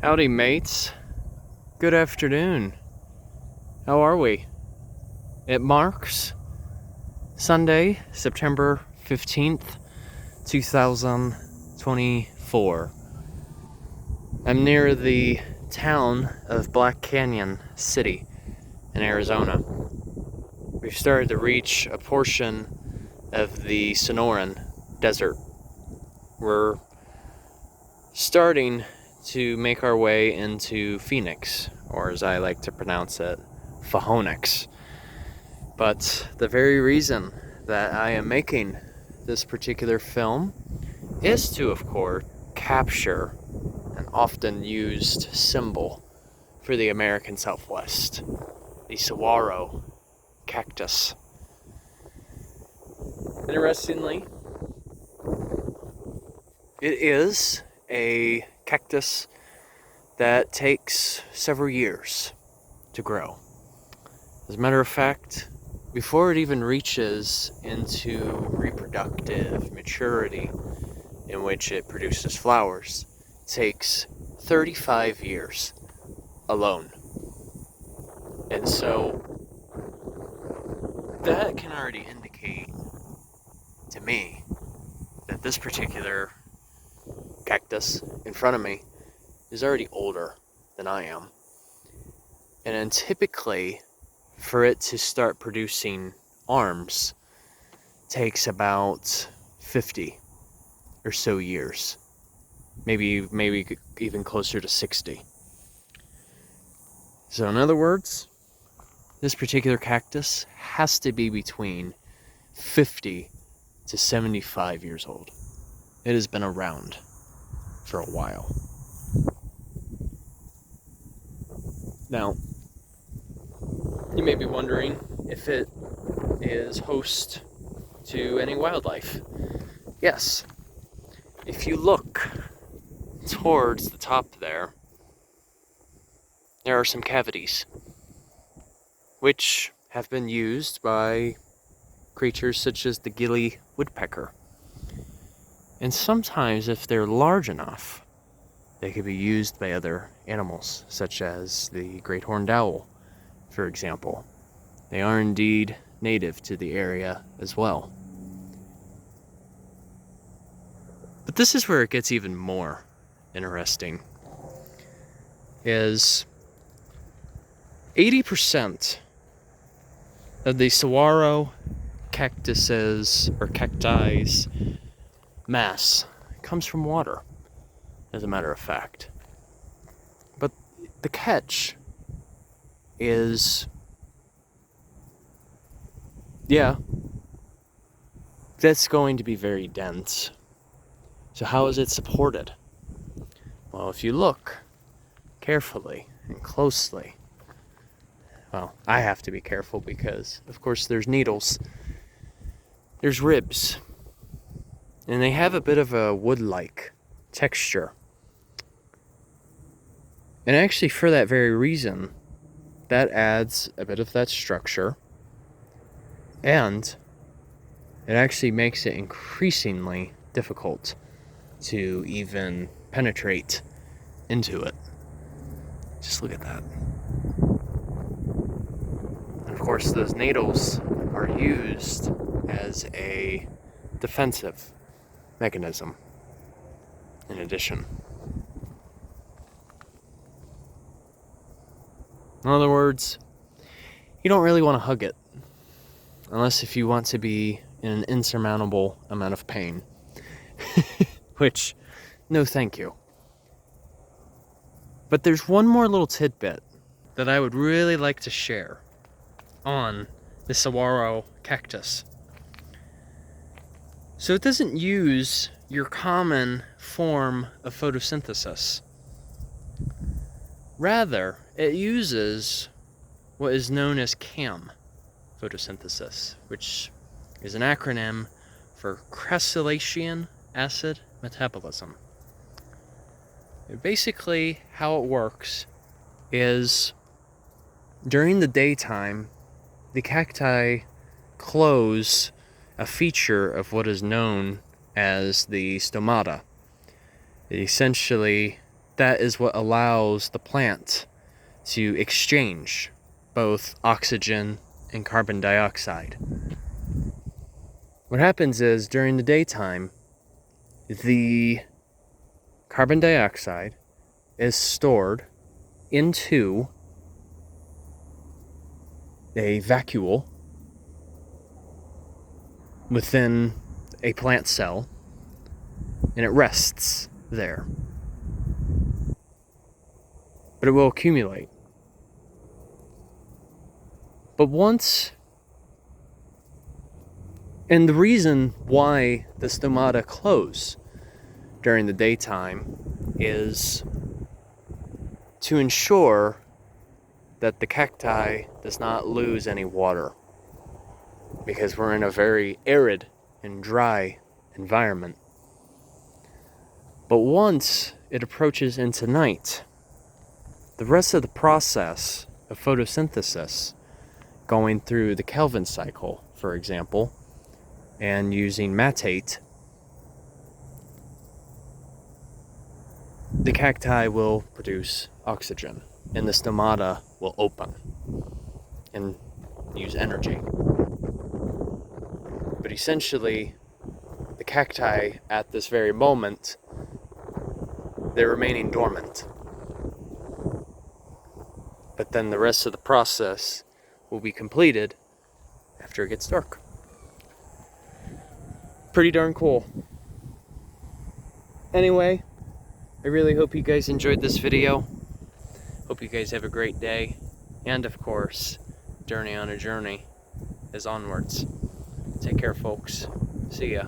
Howdy, mates. Good afternoon. How are we? It marks Sunday, September 15th, 2024. I'm near the town of Black Canyon City in Arizona. We've started to reach a portion of the Sonoran desert. We're starting to make our way into Phoenix, or as I like to pronounce it, Phahonix. But the very reason that I am making this particular film is to, of course, capture an often used symbol for the American Southwest, the Saguaro Cactus. Interestingly, it is a cactus that takes several years to grow. As a matter of fact, before it even reaches into reproductive maturity, in which it produces flowers, it takes 35 years alone. And so that can already indicate to me that this particular cactus in front of me is already older than I am. And then typically, for it to start producing arms takes about 50 or so years. Maybe even closer to 60. So in other words, this particular cactus has to be between 50 to 75 years old. It has been around for a while. Now, you may be wondering if it is host to any wildlife. Yes. If you look towards the top there are some cavities, which have been used by creatures such as the gilly woodpecker. And sometimes, if they're large enough, they could be used by other animals, such as the great horned owl, for example. They are indeed native to the area as well. But this is where it gets even more interesting, is 80% of the saguaro cactuses or cacti's mass comes from water, as a matter of fact. But the catch is, that's going to be very dense. So how is it supported? Well, if you look carefully and closely, well, I have to be careful because, of course, there's needles, there's ribs, and they have a bit of a wood-like texture. And actually, for that very reason, that adds a bit of that structure, and it actually makes it increasingly difficult to even penetrate into it. Just look at that. And of course, those needles are used as a defensive mechanism in addition. In other words, you don't really want to hug it, unless if you want to be in an insurmountable amount of pain. Which, no thank you. But there's one more little tidbit that I would really like to share on the saguaro cactus. So it doesn't use your common form of photosynthesis. Rather, it uses what is known as CAM photosynthesis, which is an acronym for Crassulacean Acid Metabolism. Basically, how it works is during the daytime, the cacti close a feature of what is known as the stomata. It essentially that is what allows the plant to exchange both oxygen and carbon dioxide. What happens is during the daytime, the carbon dioxide is stored into a vacuole within a plant cell, and it rests there. But it will accumulate. But and the reason why the stomata close during the daytime is to ensure that the cacti does not lose any water, because we're in a very arid and dry environment. But once it approaches into night, the rest of the process of photosynthesis, going through the Kelvin cycle, for example, and using matate, the cacti will produce oxygen, and the stomata will open and use energy. But essentially, the cacti at this very moment, they're remaining dormant. But then the rest of the process will be completed after it gets dark. Pretty darn cool. Anyway, I really hope you guys enjoyed this video. Hope you guys have a great day. And of course, Journey on a Journey is onwards. Take care, folks. See ya.